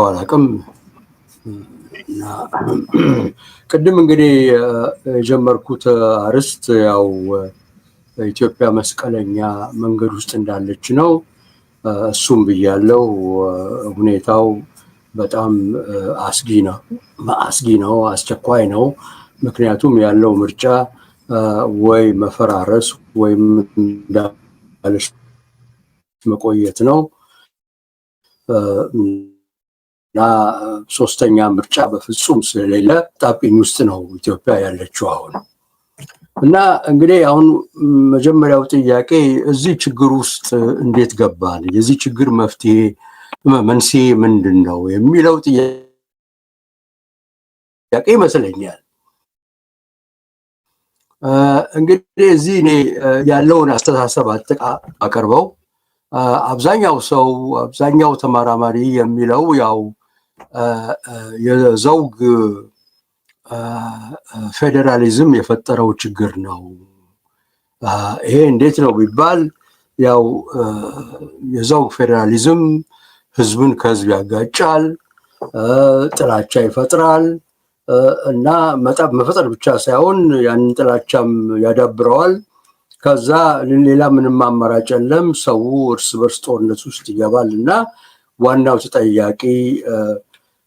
አላውቅም። እና ቅድም እንግዲህ የጀመርኩት አርዕስት ያው ኢትዮጵያ መስቀለኛ መንገድ ውስጥ እንዳለች ነው። እሱም ብያለው። ሁኔታው በጣም አስጊ ነው፣ አስቸኳይ ነው። ምክንያቱም ያለው ምርጫ ወይ መፈራረስ ወይም እንዳለች መቆየት ነው እና ሶስተኛ ምርጫ በፍጹም ስለሌለ ጣብቂኝ ውስጥ ነው ኢትዮጵያ ያለችው አሁን። እና እንግዲህ አሁን መጀመሪያው ጥያቄ እዚህ ችግር ውስጥ እንዴት ገባን? የዚህ ችግር መፍትሄ መንስኤ ምንድን ነው የሚለው ጥያቄ ይመስለኛል። እንግዲህ እዚህ እኔ ያለውን አስተሳሰብ አቀርበው አብዛኛው ተመራማሪ የሚለው ያው የዘውግ ፌዴራሊዝም የፈጠረው ችግር ነው። ይሄ እንዴት ነው ቢባል ያው የዘውግ ፌዴራሊዝም ህዝብን ከህዝብ ያጋጫል፣ ጥላቻ ይፈጥራል እና መፈጠር ብቻ ሳይሆን ያንን ጥላቻም ያዳብረዋል። ከዛ ሌላ ምንም አማራጭ የለም፣ ሰው እርስ በርስ ጦርነት ውስጥ ይገባል እና ዋናው ተጠያቂ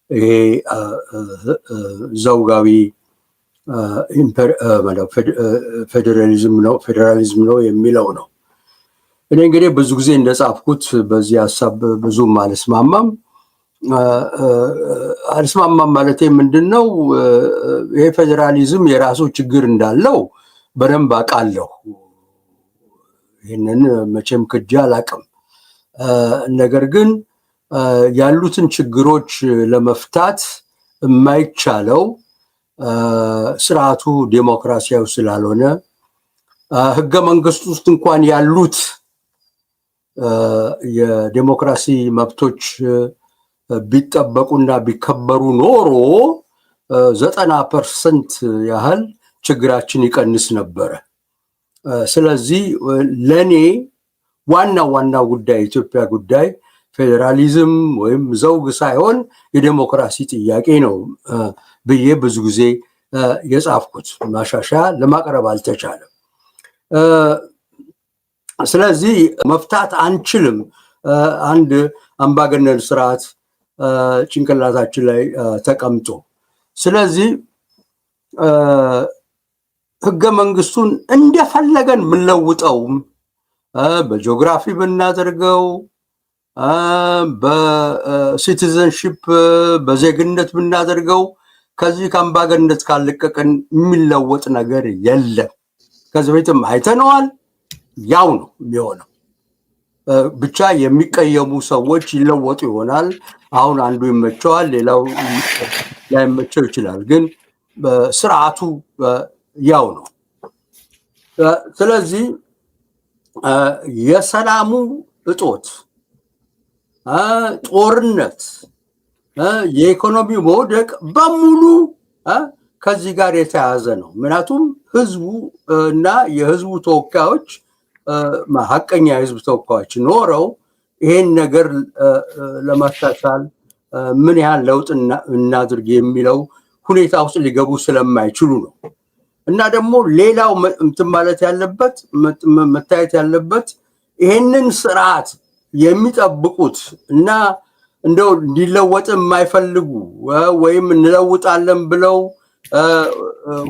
ይሄ ዘውጋዊ ፌዴራሊዝም ነው የሚለው ነው። እኔ እንግዲህ ብዙ ጊዜ እንደጻፍኩት በዚህ ሀሳብ ብዙም አልስማማም ማለት ምንድን ነው? ይሄ ፌዴራሊዝም የራሱ ችግር እንዳለው በደንብ አውቃለሁ። ይህንን መቼም ክጄ አላውቅም። ነገር ግን ያሉትን ችግሮች ለመፍታት የማይቻለው ስርዓቱ ዴሞክራሲያዊ ስላልሆነ ህገ መንግስት ውስጥ እንኳን ያሉት የዴሞክራሲ መብቶች ቢጠበቁና ቢከበሩ ኖሮ 90% ያህል ችግራችን ይቀንስ ነበረ። ስለዚህ ለኔ ዋና ጉዳይ ኢትዮጵያ ጉዳይ ፌዴራሊዝም ወይም ዘውግ ሳይሆን የዴሞክራሲ ጥያቄ ነው ብዬ ብዙ ጊዜ የጻፍኩት። ማሻሻያ ለማቅረብ አልተቻለም። ስለዚህ መፍታት አንችልም። አንድ አምባገነን ስርዓት ጭንቅላታችን ላይ ተቀምጦ፣ ስለዚህ ህገ መንግስቱን እንደፈለገን ምንለውጠውም በጂኦግራፊ ብናደርገው በሲቲዘንሺፕ በዜግነት ብናደርገው ከዚህ ከአምባገነንነት ካልለቀቀን የሚለወጥ ነገር የለም። ከዚህ በፊትም አይተነዋል። ያው ነው የሚሆነው። ብቻ የሚቀየሙ ሰዎች ይለወጡ ይሆናል። አሁን አንዱ ይመቸዋል፣ ሌላው ላይመቸው ይችላል። ግን ስርዓቱ ያው ነው። ስለዚህ የሰላሙ እጦት፣ ጦርነት፣ የኢኮኖሚ መውደቅ በሙሉ ከዚህ ጋር የተያያዘ ነው። ምክንያቱም ህዝቡ እና የህዝቡ ተወካዮች ሀቀኛ የህዝብ ተወካዮች ኖረው ይሄን ነገር ለማሻሻል ምን ያህል ለውጥ እናድርግ የሚለው ሁኔታ ውስጥ ሊገቡ ስለማይችሉ ነው። እና ደግሞ ሌላው መታየት ያለበት ይሄንን ስርዓት የሚጠብቁት እና እንደው እንዲለወጥ የማይፈልጉ ወይም እንለውጣለን ብለው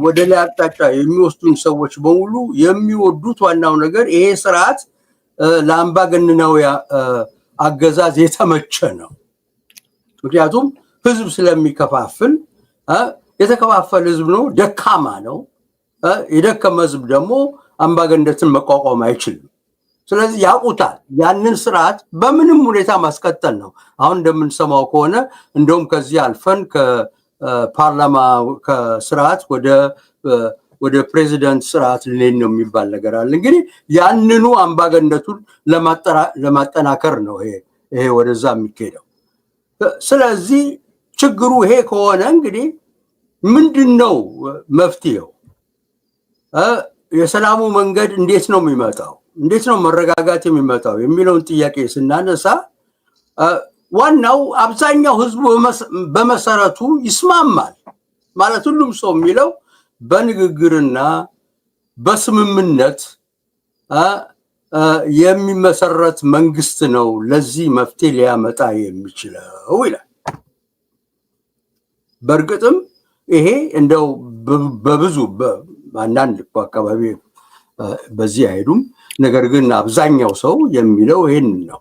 ወደ ላይ አቅጣጫ የሚወስዱን ሰዎች በሙሉ የሚወዱት ዋናው ነገር ይሄ ስርዓት ለአምባገነናዊ አገዛዝ የተመቸ ነው። ምክንያቱም ህዝብ ስለሚከፋፍል፣ የተከፋፈለ ህዝብ ነው፣ ደካማ ነው። የደከመ ህዝብ ደግሞ አምባገነንነትን መቋቋም አይችልም። ስለዚህ ያውቁታል። ያንን ስርዓት በምንም ሁኔታ ማስቀጠል ነው። አሁን እንደምንሰማው ከሆነ እንደውም ከዚህ አልፈን ከፓርላማ ከስርዓት ወደ ፕሬዚደንት ስርዓት ልንሄድ ነው የሚባል ነገር አለ። እንግዲህ ያንኑ አምባገነንነቱን ለማጠናከር ነው ይሄ ወደዛ የሚካሄደው። ስለዚህ ችግሩ ይሄ ከሆነ እንግዲህ ምንድነው መፍትሄው? የሰላሙ መንገድ እንዴት ነው የሚመጣው? እንዴት ነው መረጋጋት የሚመጣው የሚለውን ጥያቄ ስናነሳ ዋናው አብዛኛው ህዝቡ በመሰረቱ ይስማማል ማለት ሁሉም ሰው የሚለው በንግግርና በስምምነት የሚመሰረት መንግስት ነው ለዚህ መፍትሄ ሊያመጣ የሚችለው ይላል። በእርግጥም ይሄ እንደው በብዙ በአንዳንድ አካባቢ በዚህ አይሄዱም። ነገር ግን አብዛኛው ሰው የሚለው ይሄን ነው።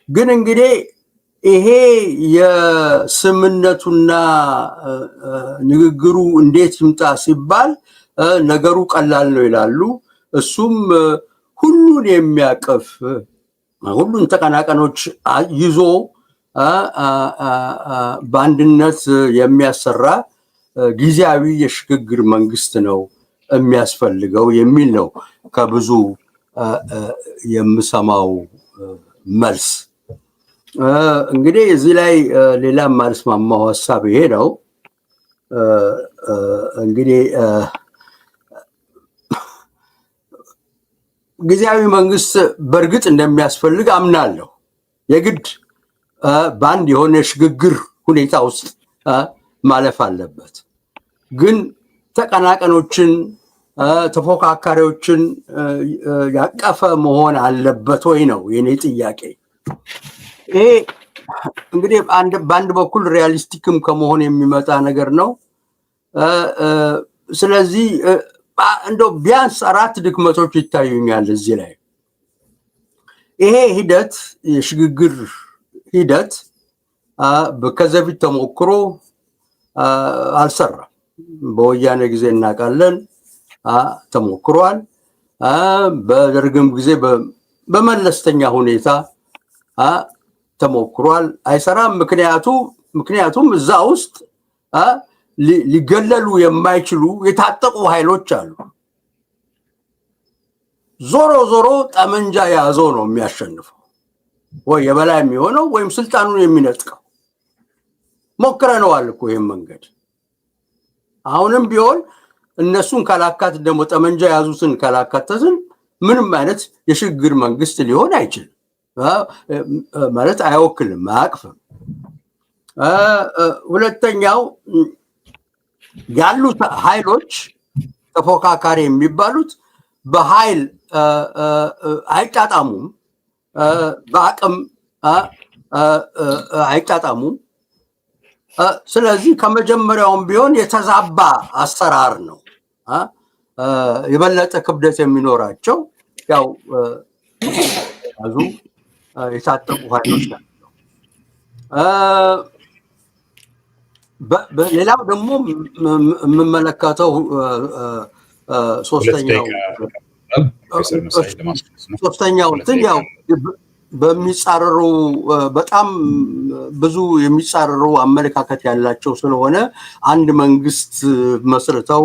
ግን እንግዲህ ይሄ የስምምነቱና ንግግሩ እንዴት ይምጣ ሲባል ነገሩ ቀላል ነው ይላሉ። እሱም ሁሉን የሚያቀፍ ሁሉን ተቀናቃኞች ይዞ በአንድነት የሚያሰራ ጊዜያዊ የሽግግር መንግስት ነው የሚያስፈልገው የሚል ነው ከብዙ የምሰማው መልስ። እንግዲህ እዚህ ላይ ሌላ ማልስማማው ሀሳብ ይሄ ነው። እንግዲህ ጊዜያዊ መንግስት በእርግጥ እንደሚያስፈልግ አምናለሁ። የግድ በአንድ የሆነ ሽግግር ሁኔታ ውስጥ ማለፍ አለበት። ግን ተቀናቃኞችን ተፎካካሪዎችን ያቀፈ መሆን አለበት ወይ ነው የኔ ጥያቄ። ይሄ እንግዲህ በአንድ በኩል ሪያሊስቲክም ከመሆን የሚመጣ ነገር ነው። ስለዚህ እንደው ቢያንስ 4 ድክመቶች ይታዩኛል እዚህ ላይ። ይሄ ሂደት የሽግግር ሂደት ከዚህ በፊት ተሞክሮ አልሰራም። በወያኔ ጊዜ እናውቃለን ተሞክሯል። በደርግም ጊዜ በመለስተኛ ሁኔታ ተሞክሯል፣ አይሰራም። ምክንያቱም እዛ ውስጥ ሊገለሉ የማይችሉ የታጠቁ ኃይሎች አሉ። ዞሮ ዞሮ ጠመንጃ የያዘው ነው የሚያሸንፈው፣ ወይ የበላይ የሚሆነው ወይም ስልጣኑን የሚነጥቀው። ሞክረነዋል እኮ ይህም መንገድ። አሁንም ቢሆን እነሱን ካላካት ደግሞ ጠመንጃ የያዙትን ካላካተትን ምንም አይነት የሽግግር መንግስት ሊሆን አይችልም ማለት አይወክልም፣ አያቅፍም። ሁለተኛው ያሉት ኃይሎች ተፎካካሪ የሚባሉት በኃይል አይጣጣሙም፣ በአቅም አይጣጣሙም። ስለዚህ ከመጀመሪያውም ቢሆን የተዛባ አሰራር ነው የበለጠ ክብደት የሚኖራቸው ያው ያዙ የታጠቁ ኃይሎች ናቸው። ሌላው ደግሞ የምመለከተው ሶስተኛው እንትን ያው በሚጻረሩ በጣም ብዙ የሚጻረሩ አመለካከት ያላቸው ስለሆነ አንድ መንግስት መስርተው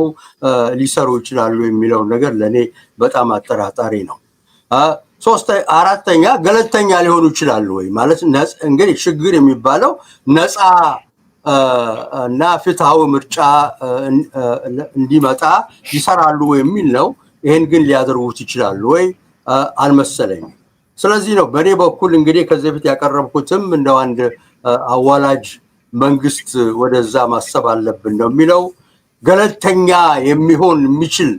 ሊሰሩ ይችላሉ የሚለው ነገር ለኔ በጣም አጠራጣሪ ነው። አራተኛ ገለልተኛ ሊሆኑ ይችላሉ ወይ ማለት እንግዲህ ሽግግር የሚባለው ነፃ እና ፍትሃዊ ምርጫ እንዲመጣ ይሰራሉ የሚል ነው። ይሄን ግን ሊያደርጉት ይችላሉ ወይ አልመሰለኝም። ስለዚህ ነው በኔ በኩል እንግዲህ ከዚህ በፊት ያቀረብኩትም እንደው አንድ አዋላጅ መንግስት ወደዛ ማሰብ አለብን ነው የሚለው። ገለልተኛ የሚሆን የሚችል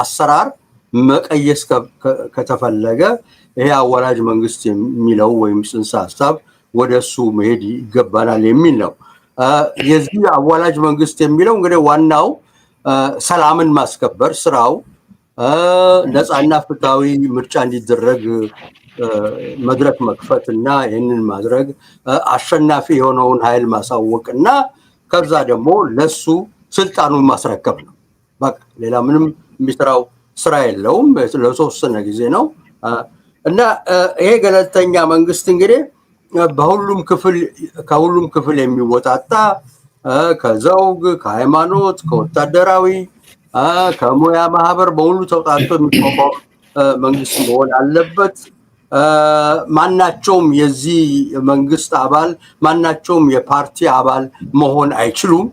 አሰራር መቀየስ ከተፈለገ ይሄ አዋላጅ መንግስት የሚለው ወይም ጽንሰ ሀሳብ ወደሱ መሄድ ይገባናል የሚል ነው። የዚህ አዋላጅ መንግስት የሚለው እንግዲህ ዋናው ሰላምን ማስከበር ስራው ነፃና ፍትሃዊ ምርጫ እንዲደረግ መድረክ መክፈትና ይህንን ማድረግ አሸናፊ የሆነውን ኃይል ማሳወቅና ከዛ ደግሞ ለሱ ስልጣኑን ማስረከብ ነው። በቃ ሌላ ምንም የሚሰራው ስራ የለውም። ለተወሰነ ጊዜ ነው እና ይሄ ገለልተኛ መንግስት እንግዲህ ከሁሉም ክፍል የሚወጣጣ ከዘውግ፣ ከሃይማኖት፣ ከወታደራዊ፣ ከሙያ ማህበር በሙሉ ተውጣጥቶ የሚቋቋም መንግስት መሆን አለበት። ማናቸውም የዚህ መንግስት አባል ማናቸውም የፓርቲ አባል መሆን አይችሉም።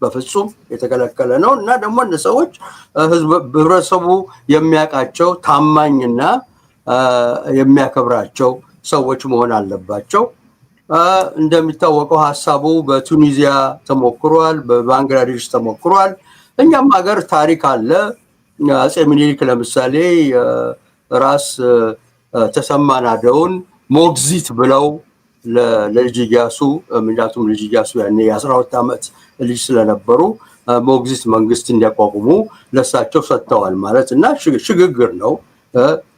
በፍጹም የተከለከለ ነው እና ደግሞ እነ ሰዎች ህብረተሰቡ የሚያውቃቸው ታማኝና የሚያከብራቸው ሰዎች መሆን አለባቸው። እንደሚታወቀው ሐሳቡ በቱኒዚያ ተሞክሯል፣ በባንግላዴሽ ተሞክሯል። እኛም ሀገር ታሪክ አለ። አጼ ምኒልክ ለምሳሌ ራስ ተሰማ ናደውን ሞግዚት ብለው ለልጅ ኢያሱ ምክንያቱም ልጅ ኢያሱ ያኔ የ12 ዓመት ልጅ ስለነበሩ ሞግዚት መንግስት እንዲያቋቁሙ ለሳቸው ሰጥተዋል ማለት እና ሽግግር ነው።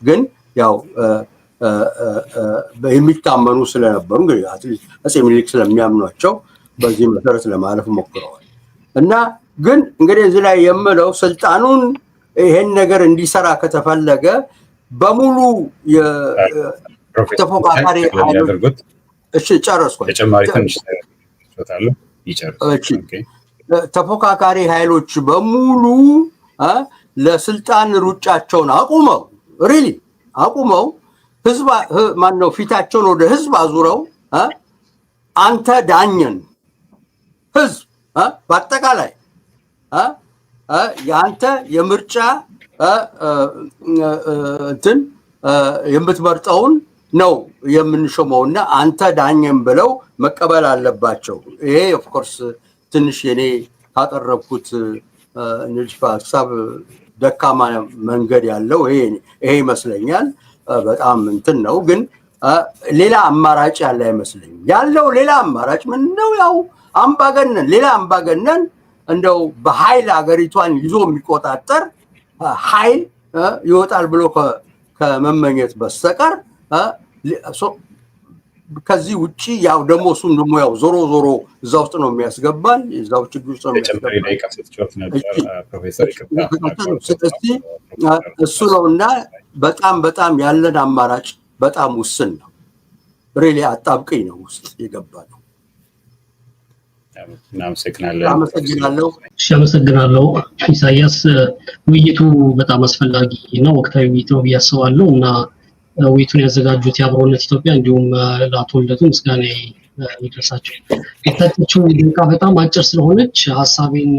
ግን ያው የሚታመኑ ስለነበሩ እንግዲህ አጼ ምኒልክ ስለሚያምኗቸው በዚህ መሰረት ለማለፍ ሞክረዋል። እና ግን እንግዲህ እዚህ ላይ የምለው ስልጣኑን ይሄን ነገር እንዲሰራ ከተፈለገ በሙሉ የተፎካካሪ ያደርጉት እሺ ጨረስኩ ተጨማሪ ትንሽ ተጣጣለ ይጨርስ ተፎካካሪ ኃይሎች በሙሉ ለስልጣን ሩጫቸውን አቁመው ህዝብ ማነው ፊታቸውን ወደ ህዝብ አዙረው አንተ ዳኘን ህዝብ በአጠቃላይ ያንተ የምርጫ እንትን የምትመርጠውን ነው የምንሾመውና አንተ ዳኘን ብለው መቀበል አለባቸው። ይሄ ኦፍ ኮርስ ትንሽ የኔ ካቀረብኩት ንድፈ ሐሳብ ደካማ መንገድ ያለው ይሄ ይመስለኛል። በጣም እንትን ነው ግን ሌላ አማራጭ ያለ አይመስለኝም። ያለው ሌላ አማራጭ ምንድነው? ያው አምባገነን ሌላ አምባገነን እንደው በኃይል አገሪቷን ይዞ የሚቆጣጠር ኃይል ይወጣል ብሎ ከመመኘት በስተቀር ከዚህ ውጪ ያው ደግሞ እሱም ደግሞ ያው ዞሮ እዛ ውስጥ ነው የሚያስገባን እዛው ችግር ውስጥ ነው እሱ ነውና በጣም ያለን አማራጭ በጣም ውስን ነው። ሪሊ አጣብቀኝ ነው ውስጥ የገባነው። አመሰግናለሁ ኢሳያስ። ውይይቱ በጣም አስፈላጊ ነው፣ ወቅታዊ ውይይት ነው ብዬ አስባለሁ እና ውይይቱን ያዘጋጁት የአብሮነት ኢትዮጵያ እንዲሁም ለአቶ ልደቱ ምስጋና ይድረሳቸው። የታጨችው ደቂቃ በጣም አጭር ስለሆነች ሐሳቤን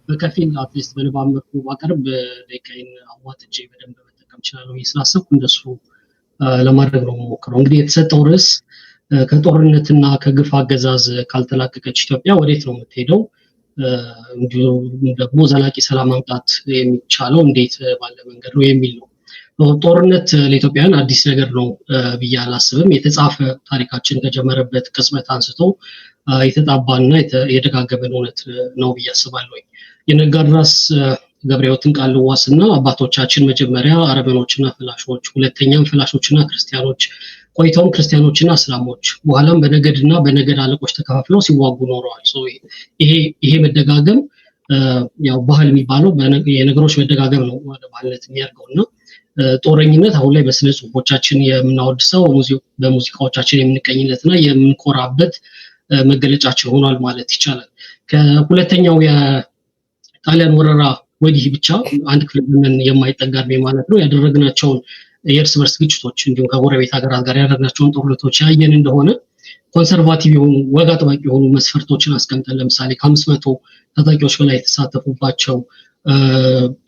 በከፊል አትሊስት በንባብ መልኩ ባቀርብ ደቂቃዬን አዋጥቼ በደንብ መጠቀም እችላለሁ ስላሰብኩ እንደሱ ለማድረግ ነው የምሞክረው። እንግዲህ የተሰጠው ርዕስ ከጦርነትና ከግፍ አገዛዝ ካልተላቀቀች ኢትዮጵያ ወዴት ነው የምትሄደው? እንዲሁም ደግሞ ዘላቂ ሰላም ማምጣት የሚቻለው እንዴት ባለ መንገድ ነው የሚል ነው። ጦርነት ለኢትዮጵያውያን አዲስ ነገር ነው ብዬ አላስብም። የተጻፈ ታሪካችን ከጀመረበት ቅጽበት አንስቶ የተጣባና የተደጋገመን እውነት ነው ብዬ አስባለሁ። የነጋድራስ ገብረሕይወትን ቃል ልዋስና አባቶቻችን መጀመሪያ አረመኖችና ፍላሾች፣ ሁለተኛም ፍላሾችና ክርስቲያኖች፣ ቆይተውም ክርስቲያኖችና እስላሞች፣ በኋላም በነገድና በነገድ አለቆች ተከፋፍለው ሲዋጉ ኖረዋል። ይሄ መደጋገም ያው ባህል የሚባለው የነገሮች መደጋገም ነው ወደ ባህልነት የሚያርገውና ጦረኝነት አሁን ላይ በስነ ጽሁፎቻችን የምናወድሰው በሙዚቃዎቻችን የምንቀኝለትና የምንኮራበት መገለጫችን ሆኗል ማለት ይቻላል። ከሁለተኛው የጣሊያን ወረራ ወዲህ ብቻ አንድ ክፍለ ዘመን የማይጠጋ ዕድሜ ማለት ነው ያደረግናቸውን የእርስ በርስ ግጭቶች እንዲሁም ከጎረቤት ሀገራት ጋር ያደረግናቸውን ጦርነቶች ያየን እንደሆነ ኮንሰርቫቲቭ የሆኑ ወግ አጥባቂ የሆኑ መስፈርቶችን አስቀምጠን ለምሳሌ ከ500 ታጣቂዎች በላይ የተሳተፉባቸው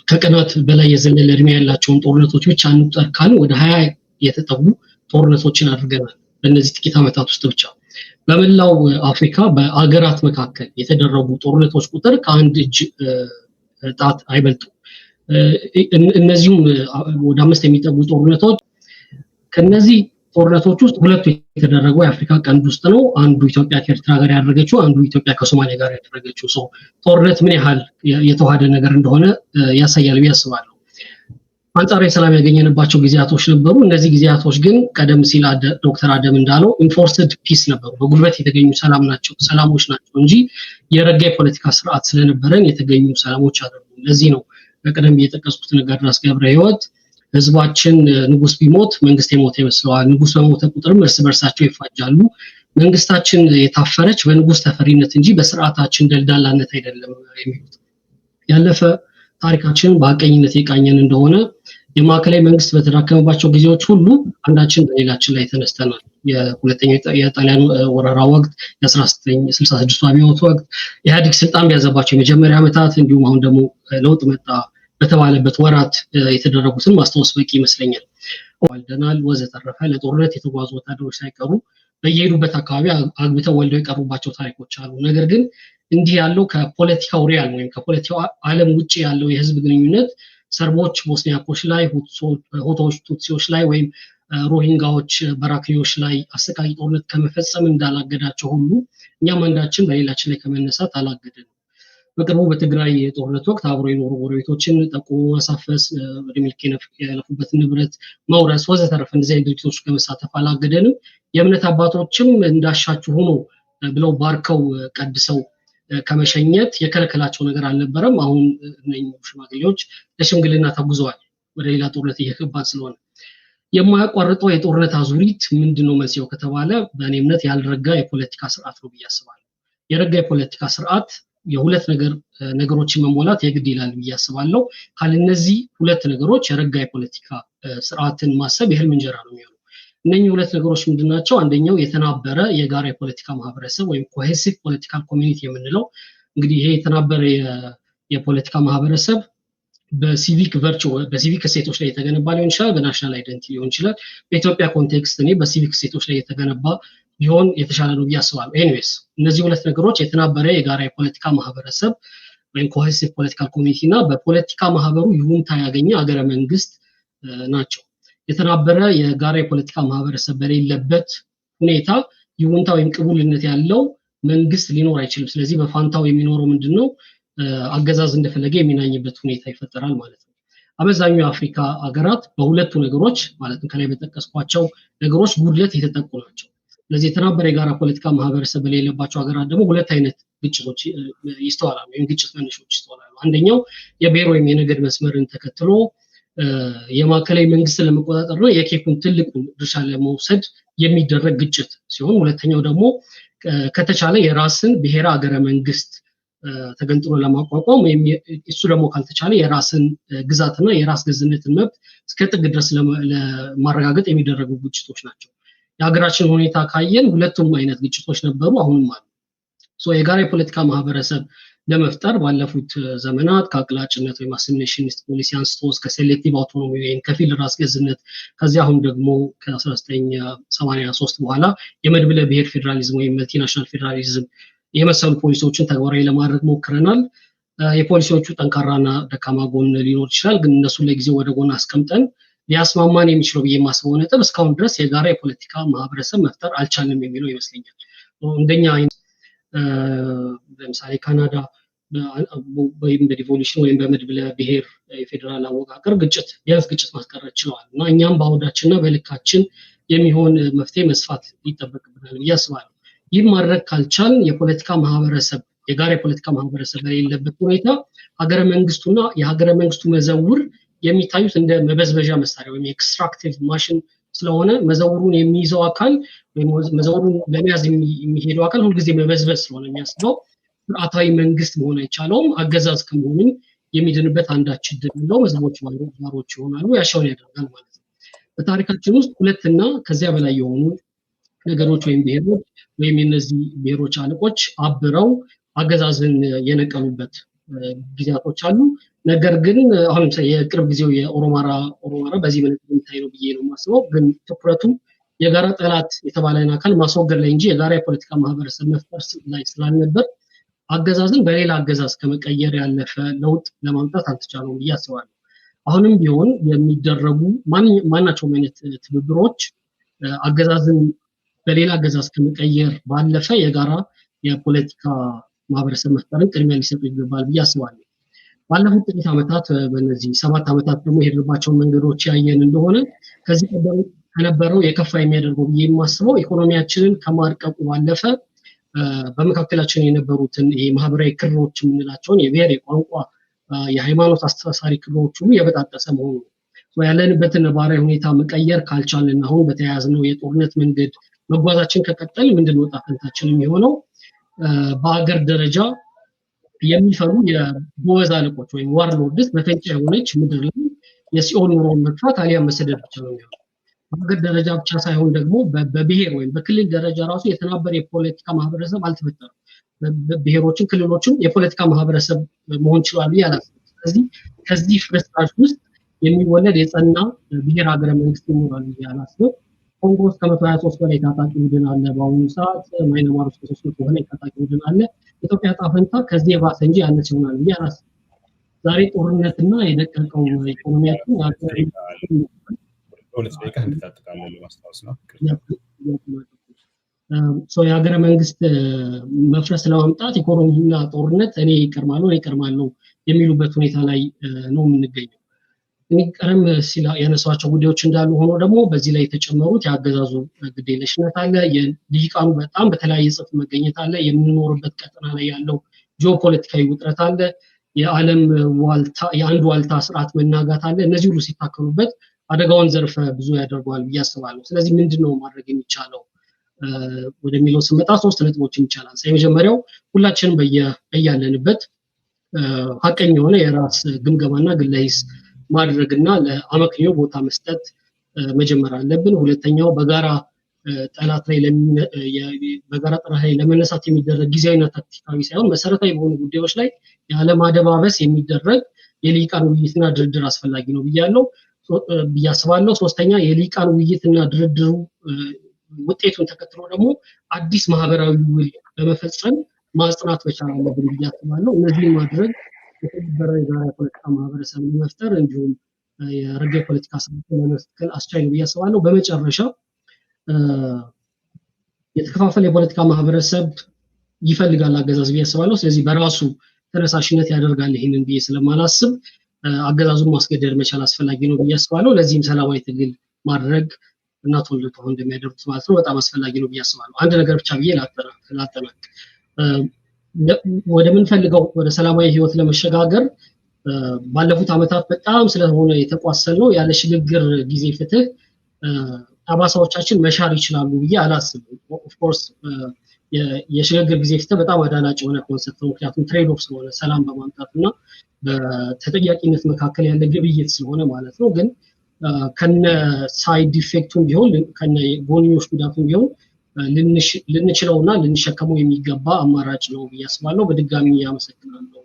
ከቀናት በላይ የዘለለ ዕድሜ ያላቸውን ጦርነቶች ብቻ እንቁጠር ካልን ወደ 20 የተጠጉ ጦርነቶችን አድርገናል በእነዚህ ጥቂት ዓመታት ውስጥ ብቻ። በመላው አፍሪካ በአገራት መካከል የተደረጉ ጦርነቶች ቁጥር ከአንድ እጅ ጣት አይበልጡም። እነዚህም ወደ 5 የሚጠጉ ጦርነቶች ከነዚህ ጦርነቶች ውስጥ ሁለቱ የተደረገው የአፍሪካ ቀንድ ውስጥ ነው። አንዱ ኢትዮጵያ ከኤርትራ ጋር ያደረገችው፣ አንዱ ኢትዮጵያ ከሶማሊያ ጋር ያደረገችው። ጦርነት ምን ያህል የተዋሃደ ነገር እንደሆነ ያሳያል ብዬ አስባለሁ። አንጻራዊ ሰላም ያገኘንባቸው ጊዜያቶች ነበሩ። እነዚህ ጊዜያቶች ግን ቀደም ሲል ዶክተር አደም እንዳለው ኢንፎርስድ ፒስ ነበሩ፣ በጉልበት የተገኙ ሰላሞች ናቸው እንጂ የረጋ የፖለቲካ ስርዓት ስለነበረን የተገኙ ሰላሞች አይደሉም። ለዚህ ነው በቀደም እየጠቀስኩት ነጋድራስ ገብረሕይወት ህዝባችን ንጉስ ቢሞት መንግስት የሞተ ይመስለዋል፣ ንጉስ በሞተ ቁጥርም እርስ በርሳቸው ይፋጃሉ፣ መንግስታችን የታፈረች በንጉስ ተፈሪነት እንጂ በስርዓታችን ደልዳላነት አይደለም የሚሉት ያለፈ ታሪካችን በአቀኝነት የቃኘን እንደሆነ የማዕከላዊ መንግስት በተዳከመባቸው ጊዜዎች ሁሉ አንዳችን በሌላችን ላይ ተነስተናል። የሁለተኛው የጣሊያን ወረራ ወቅት፣ የ1966 አብዮት ወቅት፣ ኢህአዴግ ስልጣን በያዘባቸው የመጀመሪያ ዓመታት እንዲሁም አሁን ደግሞ ለውጥ መጣ በተባለበት ወራት የተደረጉትን ማስታወስ በቂ ይመስለኛል። ወልደናል ወዘተረፈ ለጦርነት የተጓዙ ወታደሮች ሳይቀሩ በየሄዱበት አካባቢ አግብተው ወልደው የቀሩባቸው ታሪኮች አሉ። ነገር ግን እንዲህ ያለው ከፖለቲካው ሪያል ወይም ከፖለቲካው ዓለም ውጪ ያለው የህዝብ ግንኙነት ሰርቦች ቦስኒያኮች ላይ ሁቶች ቱትሲዎች ላይ ወይም ሮሂንጋዎች በራክሊዎች ላይ አሰቃቂ ጦርነት ከመፈጸም እንዳላገዳቸው ሁሉ እኛም አንዳችን በሌላችን ላይ ከመነሳት አላገደንም። በቅርቡ በትግራይ የጦርነት ወቅት አብሮ የኖሩ ጎረቤቶችን ጠቁሞ ማሳፈስ፣ በድምልክ ያለፉበት ንብረት መውረስ ወዘተረፈ እንደዚህ አይነት ድርጊቶች ከመሳተፍ አላገደንም። የእምነት አባቶችም እንዳሻችሁ ሆኖ ብለው ባርከው ቀድሰው ከመሸኘት የከለከላቸው ነገር አልነበረም። አሁን እነኚህ ሽማግሌዎች ለሽምግልና ተጉዘዋል ወደ ሌላ ጦርነት እየገባን ስለሆነ። የማያቋርጠው የጦርነት አዙሪት ምንድነው መንስኤው ከተባለ በእኔ እምነት ያልረጋ የፖለቲካ ስርዓት ነው ብዬ አስባለሁ። የረጋ የፖለቲካ ስርዓት የሁለት ነገሮችን መሞላት የግድ ይላል ብዬ አስባለሁ። ካልነዚህ ሁለት ነገሮች የረጋ የፖለቲካ ስርዓትን ማሰብ የህልም እንጀራ ነው የሚሆነው። እነኚህ ሁለት ነገሮች ምንድናቸው? አንደኛው የተናበረ የጋራ የፖለቲካ ማህበረሰብ ወይም ኮሄሲቭ ፖለቲካል ኮሚኒቲ የምንለው እንግዲህ ይሄ የተናበረ የፖለቲካ ማህበረሰብ በሲቪክ ቨርቹ በሲቪክ እሴቶች ላይ የተገነባ ሊሆን ይችላል፣ በናሽናል አይደንቲቲ ሊሆን ይችላል። በኢትዮጵያ ኮንቴክስት እኔ በሲቪክ እሴቶች ላይ የተገነባ ቢሆን የተሻለ ነው ብዬ አስባለሁ። ኤኒዌይስ እነዚህ ሁለት ነገሮች የተናበረ የጋራ የፖለቲካ ማህበረሰብ ወይም ኮሄሲቭ ፖለቲካል ኮሚኒቲ እና በፖለቲካ ማህበሩ ይሁንታ ያገኘ ሀገረ መንግስት ናቸው። የተናበረ የጋራ የፖለቲካ ማህበረሰብ በሌለበት ሁኔታ ይሁንታ ወይም ቅቡልነት ያለው መንግስት ሊኖር አይችልም። ስለዚህ በፋንታው የሚኖረው ምንድነው? አገዛዝ እንደፈለገ የሚናኝበት ሁኔታ ይፈጠራል ማለት ነው። አብዛኛው የአፍሪካ ሀገራት በሁለቱ ነገሮች ማለትም ከላይ በተጠቀስኳቸው ነገሮች ጉድለት የተጠቁ ናቸው። ስለዚህ የተናበረ የጋራ ፖለቲካ ማህበረሰብ በሌለባቸው ሀገራት ደግሞ ሁለት አይነት ግጭቶች ይስተዋላሉ ወይም ግጭት መነሾች ይስተዋላሉ። አንደኛው የብሔር ወይም የነገድ መስመርን ተከትሎ የማዕከላዊ መንግስት ለመቆጣጠር ነው የኬኩን ትልቁን ድርሻ ለመውሰድ የሚደረግ ግጭት ሲሆን፣ ሁለተኛው ደግሞ ከተቻለ የራስን ብሔራ ሀገረ መንግስት ተገንጥሎ ለማቋቋም ወይም እሱ ደግሞ ካልተቻለ የራስን ግዛትና የራስ ገዝነትን መብት እስከ ጥግ ድረስ ለማረጋገጥ የሚደረጉ ግጭቶች ናቸው። የሀገራችን ሁኔታ ካየን ሁለቱም አይነት ግጭቶች ነበሩ፣ አሁንም አሉ። የጋራ የፖለቲካ ማህበረሰብ ለመፍጠር ባለፉት ዘመናት ከአቅላጭነት ወይም አሲሚሌሽኒስት ፖሊሲ አንስቶ እስከ ሴሌክቲቭ አውቶኖሚ ወይም ከፊል ራስ ገዝነት ከዚያ አሁን ደግሞ ከ1983 በኋላ የመድብለ ብሔር ፌዴራሊዝም ወይም መልቲናሽናል ፌዴራሊዝም የመሰሉ ፖሊሲዎችን ተግባራዊ ለማድረግ ሞክረናል። የፖሊሲዎቹ ጠንካራና ደካማ ጎን ሊኖር ይችላል፣ ግን እነሱን ለጊዜው ወደ ጎን አስቀምጠን ሊያስማማን የሚችለው ብዬ የማስበው ነጥብ እስካሁን ድረስ የጋራ የፖለቲካ ማህበረሰብ መፍጠር አልቻልንም የሚለው ይመስለኛል። እንደኛ ለምሳሌ ካናዳ ወይም በዲቮሉሽን ወይም በመድብለ ብሔር የፌዴራል አወቃቀር ቢያንስ ግጭት ማስቀረት ችለዋል እና እኛም በአውዳችንና በልካችን የሚሆን መፍትሄ መስፋት ይጠበቅብናል ብዬ አስባለሁ። ይህም ማድረግ ካልቻልን የፖለቲካ ማህበረሰብ የጋራ የፖለቲካ ማህበረሰብ በሌለበት ሁኔታ ሀገረ መንግስቱና የሀገረ መንግስቱ መዘውር የሚታዩት እንደ መበዝበዣ መሳሪያ ወይም ኤክስትራክቲቭ ማሽን ስለሆነ መዘውሩን የሚይዘው አካል ወይም መዘውሩን ለመያዝ የሚሄደው አካል ሁልጊዜ መበዝበዝ ስለሆነ የሚያስበው ስርዓታዊ መንግስት መሆን አይቻለውም። አገዛዝ ከመሆኑም የሚድንበት አንዳች ዕድል የለውም። ህዝቦች ባሮች ይሆናሉ፣ ያሻውን ያደርጋል ማለት ነው። በታሪካችን ውስጥ ሁለትና ከዚያ በላይ የሆኑ ነገሮች ወይም ብሔሮች ወይም የነዚህ ብሔሮች አለቆች አብረው አገዛዝን የነቀሉበት ጊዜያቶች አሉ። ነገር ግን አሁን ለምሳሌ የቅርብ ጊዜው የኦሮማራ በዚህ መልኩ የሚታይ ነው ብዬ ነው የማስበው። ግን ትኩረቱ የጋራ ጠላት የተባለን አካል ማስወገድ ላይ እንጂ የጋራ የፖለቲካ ማህበረሰብ መፍጠር ላይ ስላልነበር አገዛዝን በሌላ አገዛዝ ከመቀየር ያለፈ ለውጥ ለማምጣት አልተቻለውም ብዬ አስባለሁ። አሁንም ቢሆን የሚደረጉ ማናቸውም አይነት ትብብሮች አገዛዝን በሌላ አገዛዝ ከመቀየር ባለፈ የጋራ የፖለቲካ ማህበረሰብ መፍጠርን ቅድሚያ ሊሰጡ ይገባል ብዬ አስባለሁ። ባለፉት ጥቂት ዓመታት በእነዚህ 7 ዓመታት ደግሞ የሄድንባቸውን መንገዶች ያየን እንደሆነ ከዚህ ቀደም ከነበረው የከፋ የሚያደርገው ብዬ የማስበው ኢኮኖሚያችንን ከማርቀቁ ባለፈ በመካከላችን የነበሩትን የማህበራዊ ክርሮች የምንላቸውን የብሔር፣ የቋንቋ፣ የሃይማኖት አስተሳሳሪ ክርሮች ሁሉ የበጣጠሰ መሆኑ ነው። ያለንበትን ነባራዊ ሁኔታ መቀየር ካልቻልን አሁን በተያያዝነው የጦርነት መንገድ መጓዛችን ከቀጠል ምንድነው ዕጣ ፈንታችን የሚሆነው? በአገር ደረጃ የሚፈሩ የጎበዝ አለቆች ወይም ዋርሎርድስ በፈንጫ የሆነች ምድር ላይ የሲኦል ኑሮን መግፋት አሊያም መሰደድ ብቻ ነው የሚሆነው። በአገር ደረጃ ብቻ ሳይሆን ደግሞ በብሔር ወይም በክልል ደረጃ ራሱ የተናበረ የፖለቲካ ማህበረሰብ አልተፈጠረም። ብሔሮችን ክልሎችን የፖለቲካ ማህበረሰብ መሆን ይችላሉ ያላል። ስለዚህ ከዚህ ፍርስራሽ ውስጥ የሚወለድ የጸና ብሔር ሀገረ መንግስት ይኖራል ያላስብ ኮንጎ ውስጥ ከ123 በላይ ታጣቂ ቡድን አለ በአሁኑ ሰዓት ማይናማር ውስጥ 300 በላይ ታጣቂ ቡድን አለ ኢትዮጵያ ጣፈንታ ከዚህ የባሰ እንጂ ያነሰ ይሆናል ያላስብ ዛሬ ጦርነትና የደቀቀው ኢኮኖሚያችን ሁለት ደቂቃ እንድታጠቃለሉ ማስታወስ ነው የሀገረ መንግስት መፍረስ ለማምጣት ኢኮኖሚና ጦርነት እኔ ይቀርማሉ የሚሉበት ሁኔታ ላይ ነው የምንገኘው ቀደም ሲል ያነሳቸው ጉዳዮች እንዳሉ ሆኖ ደግሞ በዚህ ላይ የተጨመሩት ያገዛዙ ግዴለሽነት አለ የልሂቃኑ በጣም በተለያየ ጽፍ መገኘት አለ የምንኖርበት ቀጠና ላይ ያለው ጂኦፖለቲካዊ ውጥረት አለ የዓለም ዋልታ የአንድ ዋልታ ስርዓት መናጋት አለ እነዚህ ሁሉ ሲታከሉበት አደጋውን ዘርፈ ብዙ ያደርጋል ያስባሉ ስለዚህ ምንድነው ማድረግ የሚቻለው ወደሚለው ስመጣ ሶስት ነጥቦችን ይቻላል የመጀመሪያው ሁላችንም በያለንበት ሐቀኛ የሆነ የራስ ግምገማና ግለይስ ማድረግና ለአመክንዮ ቦታ መስጠት መጀመር አለብን ሁለተኛው በጋራ ጠላት ላይ ለመነሳት የሚደረግ ጊዜያዊና ታክቲካዊ ሳይሆን መሰረታዊ በሆኑ ጉዳዮች ላይ ያለ ማደባበስ የሚደረግ የልሂቃን ውይይትና ድርድር አስፈላጊ ነው ብያስባለሁ ሶስተኛ የልሂቃን ውይይትና ድርድሩ ውጤቱን ተከትሎ ደግሞ አዲስ ማህበራዊ ውል በመፈጸም ማጽናት መቻል አለብን ብያስባለሁ እነዚህ ማድረግ የተከበረ የጋራ ፖለቲካ ማህበረሰብ ለመፍጠር እንዲሁም የረጋ ፖለቲካ ስርዓት ለመፍጠር አስቻይ ነው ብያስባለሁ በመጨረሻ የተከፋፈለ የፖለቲካ ማህበረሰብ ይፈልጋል አገዛዝ ብያስባለሁ ስለዚህ በራሱ ተነሳሽነት ያደርጋል ይሄንን ብዬ ስለማላስብ አገዛዙን ማስገደድ መቻል አስፈላጊ ነው ብያስባለሁ ለዚህም ሰላማዊ ትግል ማድረግ እና ተወልዶ እንደሚያደርጉት ማለት ነው በጣም አስፈላጊ ነው ብያስባለሁ አንድ ነገር ብቻ ብዬ ላጠናቅ ወደ ምን ፈልገው ወደ ሰላማዊ ህይወት ለመሸጋገር ባለፉት አመታት በጣም ስለሆነ የተቋሰል ነው ያለ ሽግግር ጊዜ ፍትህ አባሳዎቻችን መሻር ይችላሉ ብዬ አላስብም ኦፍ ኮርስ የሽግግር ጊዜ ፍትህ በጣም አዳላጭ የሆነ ኮንሰፕት ነው ምክንያቱም ትሬድ ኦፍ ስለሆነ ሰላም በማምጣትና በተጠያቂነት መካከል ያለ ግብይት ስለሆነ ማለት ነው ግን ከነ ሳይድ ኢፌክቱም ቢሆን ከነ ጎንዮሽ ጉዳቱም ቢሆን ልንችለውና ልንሸከመው የሚገባ አማራጭ ነው ብያስባለሁ በድጋሚ ያመሰግናለሁ